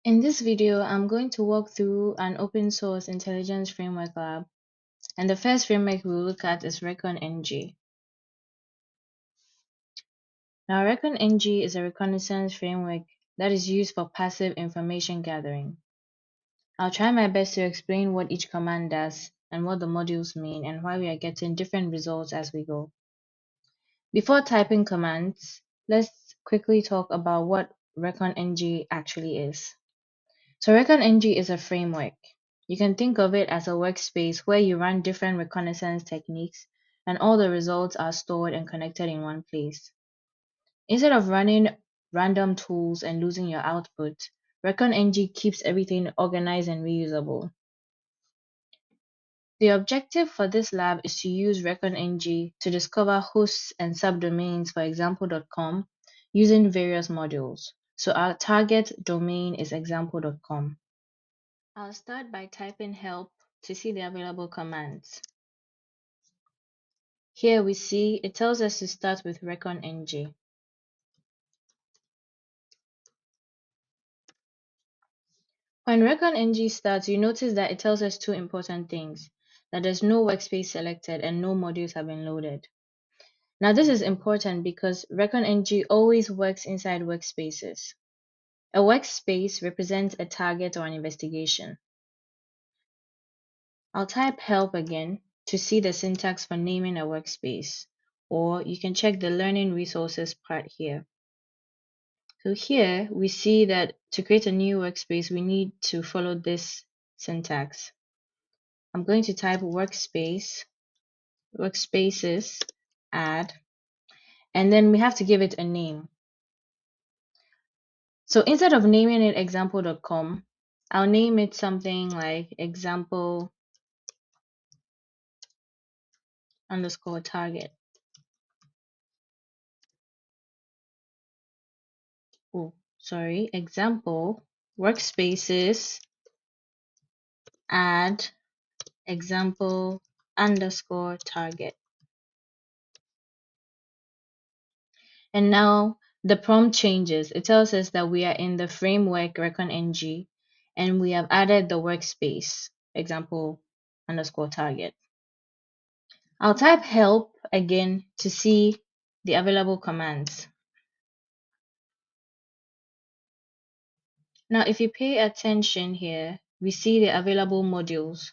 In this video, I'm going to walk through an open source intelligence framework lab, and the first framework we'll look at is Recon-ng. Now, Recon-ng is a reconnaissance framework that is used for passive information gathering. I'll try my best to explain what each command does and what the modules mean and why we are getting different results as we go. Before typing commands, let's quickly talk about what Recon-ng actually is. So Recon-ng is a framework. You can think of it as a workspace where you run different reconnaissance techniques and all the results are stored and connected in one place. Instead of running random tools and losing your output, Recon-ng keeps everything organized and reusable. The objective for this lab is to use Recon-ng to discover hosts and subdomains for example.com using various modules. So our target domain is example.com. I'll start by typing help to see the available commands. Here we see it tells us to start with Recon-ng. When Recon-ng starts, you notice that it tells us two important things, that there's no workspace selected and no modules have been loaded. Now this is important because Recon-ng always works inside workspaces. A workspace represents a target or an investigation. I'll type help again to see the syntax for naming a workspace, or you can check the learning resources part here. So here we see that to create a new workspace, we need to follow this syntax. I'm going to type workspaces, add, and then we have to give it a name. So instead of naming it example.com, I'll name it something like example underscore target. Example workspaces add example underscore target. And now the prompt changes. It tells us that we are in the framework Recon-ng and we have added the workspace example underscore target. I'll type help again to see the available commands. Now, if you pay attention here, we see the available modules.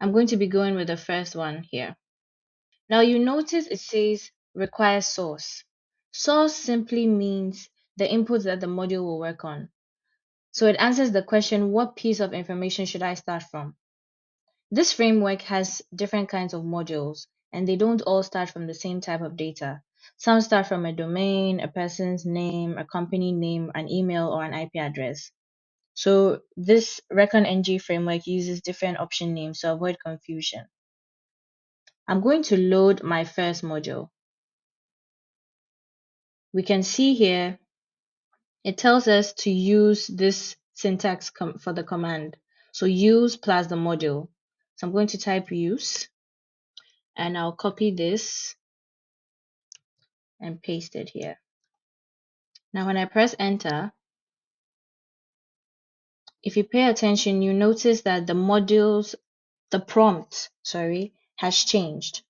I'm going to be going with the first one here. Now, you notice it says require source. Source simply means the inputs that the module will work on. So it answers the question, what piece of information should I start from? This framework has different kinds of modules, and they don't all start from the same type of data. Some start from a domain, a person's name, a company name, an email, or an IP address. So this Recon-ng framework uses different option names to avoid confusion. I'm going to load my first module. We can see here, it tells us to use this syntax for the command. So use plus the module. So I'm going to type use, and I'll copy this and paste it here. Now when I press enter, if you pay attention, you notice that the prompt, has changed.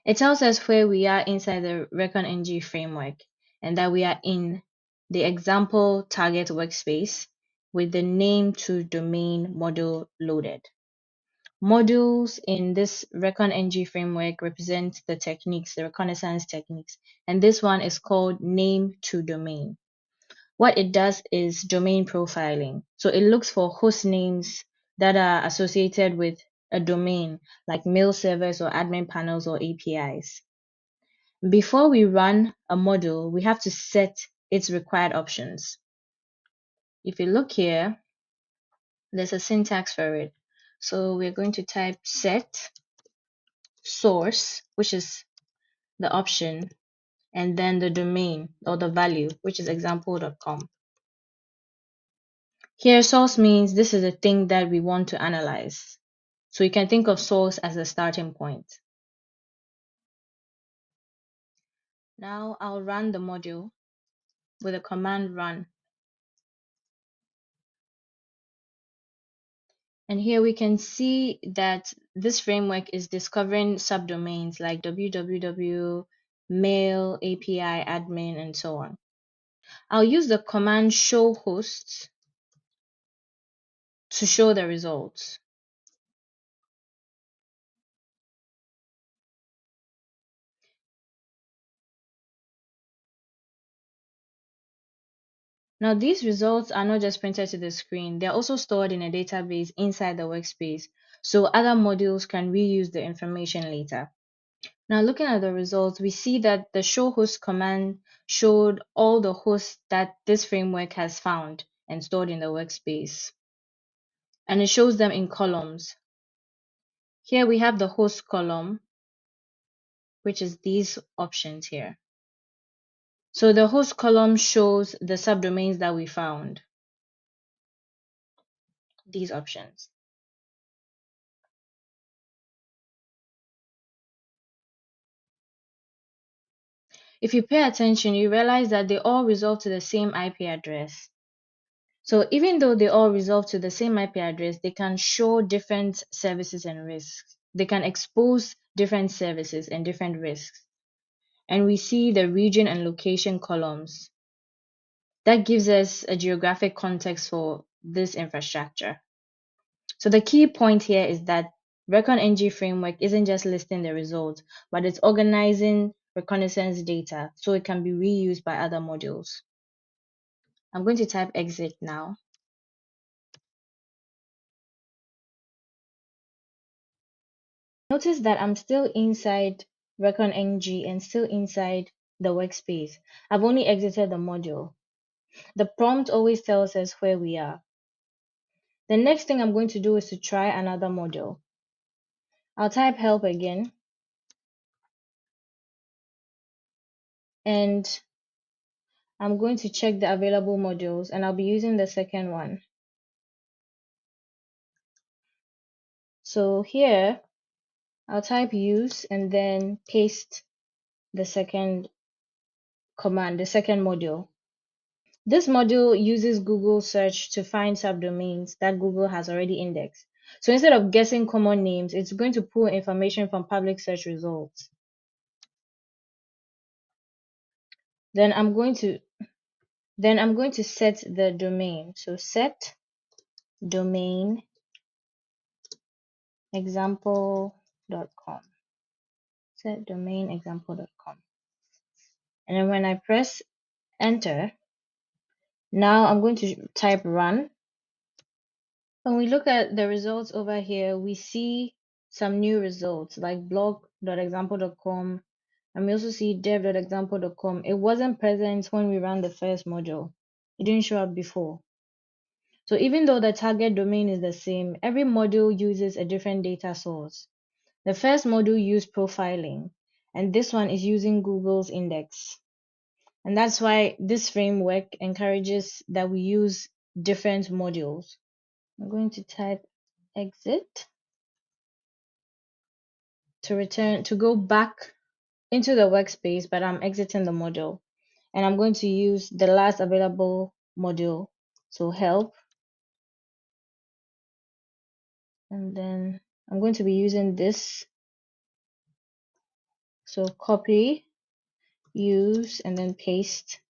It tells us where we are inside the Recon-ng framework and that we are in the example target workspace with the name to domain module loaded. Modules in this Recon-ng framework represent the techniques, the reconnaissance techniques, and this one is called name to domain. What it does is domain profiling. So it looks for host names that are associated with a domain, like mail servers or admin panels or APIs. Before we run a module, we have to set its required options. If you look here, there's a syntax for it. So we're going to type set source, which is the option, and then the domain or the value, which is example.com. Here, source means this is a thing that we want to analyze. So you can think of source as a starting point. Now I'll run the module with a command run. And here we can see that this framework is discovering subdomains like www, mail, API, admin, and so on. I'll use the command show hosts to show the results. Now, these results are not just printed to the screen, they're also stored in a database inside the workspace, so other modules can reuse the information later. Now, looking at the results, we see that the show host command showed all the hosts that this framework has found and stored in the workspace. And it shows them in columns. Here we have the host column, which is these options here. So the host column shows the subdomains that we found, these options. If you pay attention, you realize that they all resolve to the same IP address. So even though they all resolve to the same IP address, they can show different services and risks. They can expose different services and different risks. And we see the region and location columns. That gives us a geographic context for this infrastructure. So the key point here is that Recon-ng framework isn't just listing the results, but it's organizing reconnaissance data so it can be reused by other modules. I'm going to type exit now. Notice that I'm still inside Recon-ng and still inside the workspace. I've only exited the module. The prompt always tells us where we are. The next thing I'm going to do is to try another module. I'll type help again. And I'm going to check the available modules and I'll be using the second one. So here, I'll type use and then paste the second command, the second module. This module uses Google search to find subdomains that Google has already indexed. So instead of guessing common names, it's going to pull information from public search results. Then I'm going to set the domain. So set domain example.com. Set domain example.com. And then when I press enter, now I'm going to type run. When we look at the results over here, we see some new results like blog.example.com, and we also see dev.example.com. It wasn't present when we ran the first module. It didn't show up before. So even though the target domain is the same, every module uses a different data source. The first module used profiling, and this one is using Google's index. And that's why this framework encourages that we use different modules. I'm going to type exit to go back into the workspace, but I'm exiting the module. And I'm going to use the last available module. So help. And then I'm going to be using this. So copy, use, and then paste.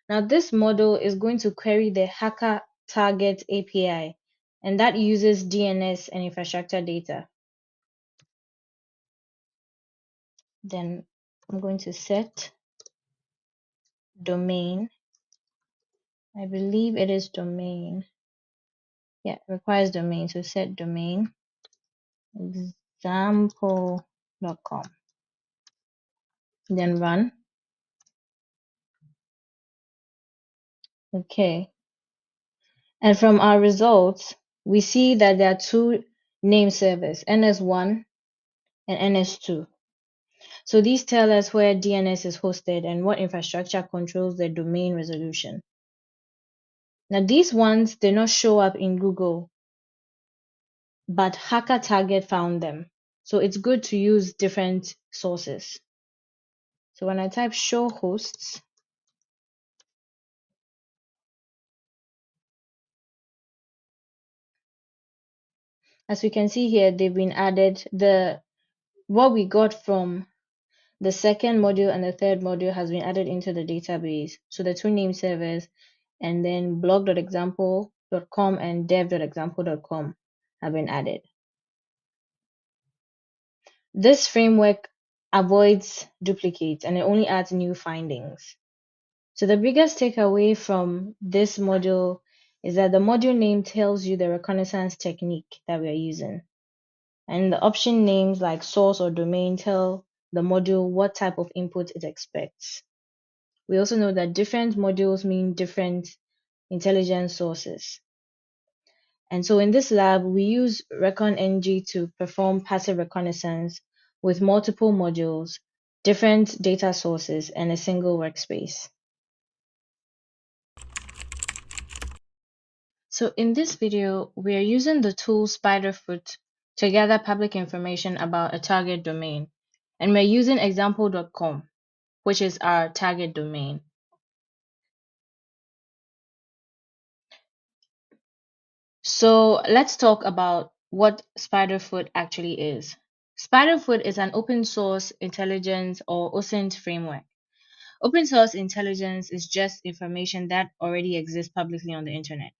Now this model is going to query the hacker target API, and that uses DNS and infrastructure data. Then I'm going to set domain. I believe it is domain. Yeah, it requires domain. So set domain example.com. Then run. Okay. And from our results, we see that there are two name servers, NS1 and NS2. So these tell us where DNS is hosted and what infrastructure controls the domain resolution. Now these ones did not show up in Google, but Hacker Target found them. So it's good to use different sources. So when I type show hosts, As we can see here, they've been added. What we got from the second module and the third module has been added into the database. So the two name servers and then blog.example.com and dev.example.com have been added. This framework avoids duplicates and it only adds new findings. So the biggest takeaway from this module is that the module name tells you the reconnaissance technique that we are using. And the option names like source or domain tell the module what type of input it expects. We also know that different modules mean different intelligence sources. And so in this lab, we use Recon-ng to perform passive reconnaissance with multiple modules, different data sources, and a single workspace. So in this video, we are using the tool SpiderFoot to gather public information about a target domain. And we're using example.com, which is our target domain. So let's talk about what SpiderFoot actually is. SpiderFoot is an open source intelligence or OSINT framework. Open source intelligence is just information that already exists publicly on the internet.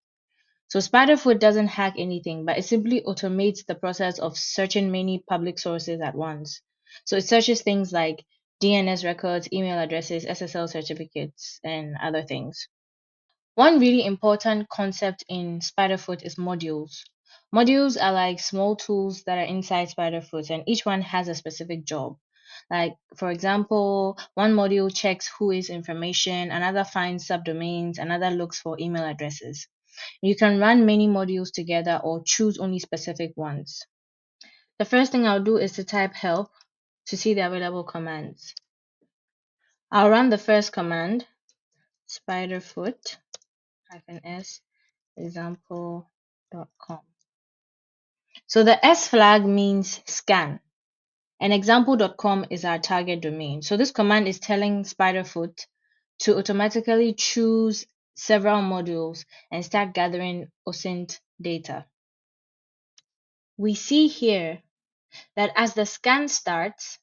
So SpiderFoot doesn't hack anything, but it simply automates the process of searching many public sources at once. So it searches things like DNS records, email addresses, SSL certificates, and other things. One really important concept in SpiderFoot is modules. Modules are like small tools that are inside SpiderFoot, and each one has a specific job. Like, for example, one module checks who is information, another finds subdomains, another looks for email addresses. You can run many modules together or choose only specific ones. The first thing I'll do is to type help to see the available commands. I'll run the first command, spiderfoot -s example.com. So the S flag means scan, and example.com is our target domain. So this command is telling SpiderFoot to automatically choose several modules and start gathering OSINT data. We see here that as the scan starts,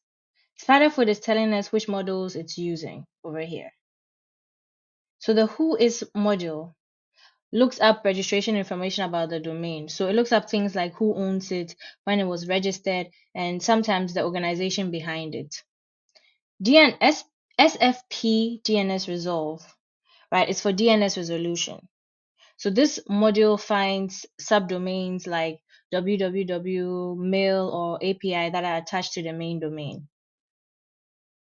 SpiderFoot is telling us which modules it's using over here. So the who is module looks up registration information about the domain. So it looks up things like who owns it, when it was registered, and sometimes the organization behind it. SFP DNS resolve, right? It's for DNS resolution. So this module finds subdomains like www, mail, or API that are attached to the main domain.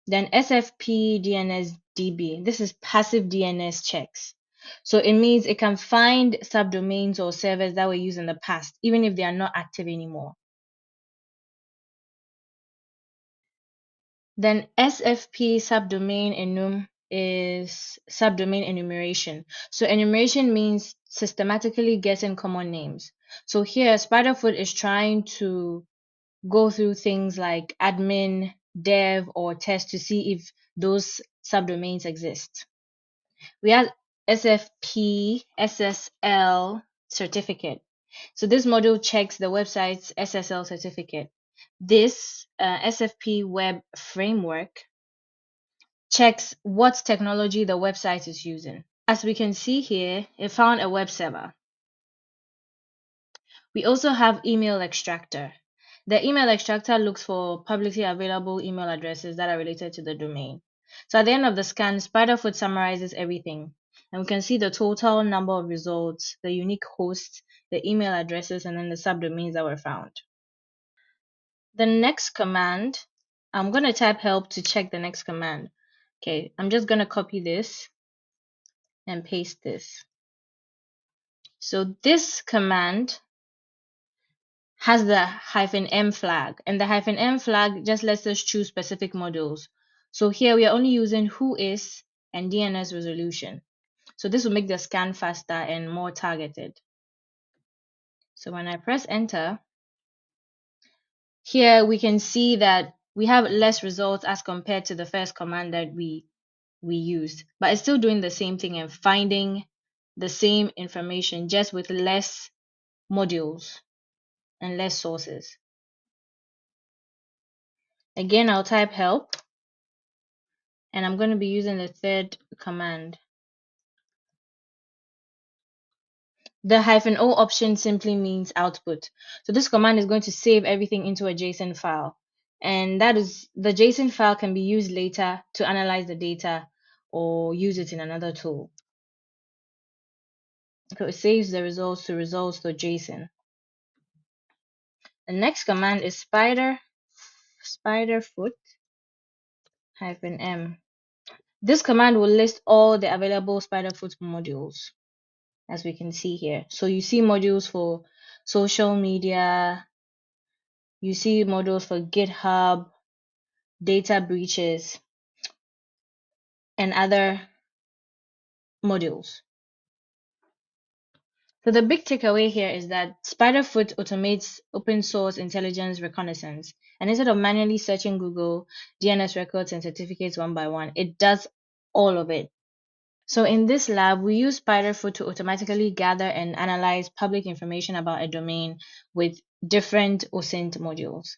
Then SFP DNS DB. This is passive DNS checks. So it means it can find subdomains or servers that were used in the past, even if they are not active anymore. Then SFP subdomain enum is subdomain enumeration. So enumeration means systematically getting common names. So here SpiderFoot is trying to go through things like admin, dev, or test to see if those subdomains exist. We have SFP SSL certificate. So this module checks the website's SSL certificate. This SFP web framework checks what technology the website is using. As we can see here, it found a web server. We also have email extractor. The email extractor looks for publicly available email addresses that are related to the domain. So at the end of the scan, SpiderFoot summarizes everything. And we can see the total number of results, the unique hosts, the email addresses, and then the subdomains that were found. The next command, I'm going to type help to check the next command. Okay, I'm just going to copy this and paste this. So this command has the -m flag, and the -m flag just lets us choose specific modules. So here we are only using who is and DNS resolution. So this will make the scan faster and more targeted. So when I press enter, here we can see that we have less results as compared to the first command that we used, but it's still doing the same thing and finding the same information just with less modules. and less sources. Again, I'll type help, and I'm going to be using the third command. The -O option simply means output. So this command is going to save everything into a JSON file. And that is the JSON file can be used later to analyze the data or use it in another tool. So it saves the results.json. The next command is SpiderFoot -m. This command will list all the available SpiderFoot modules, as we can see here. So you see modules for social media, you see modules for GitHub, data breaches, and other modules. So the big takeaway here is that SpiderFoot automates open source intelligence reconnaissance. And instead of manually searching Google, DNS records, and certificates one by one, it does all of it. So in this lab, we use SpiderFoot to automatically gather and analyze public information about a domain with different OSINT modules.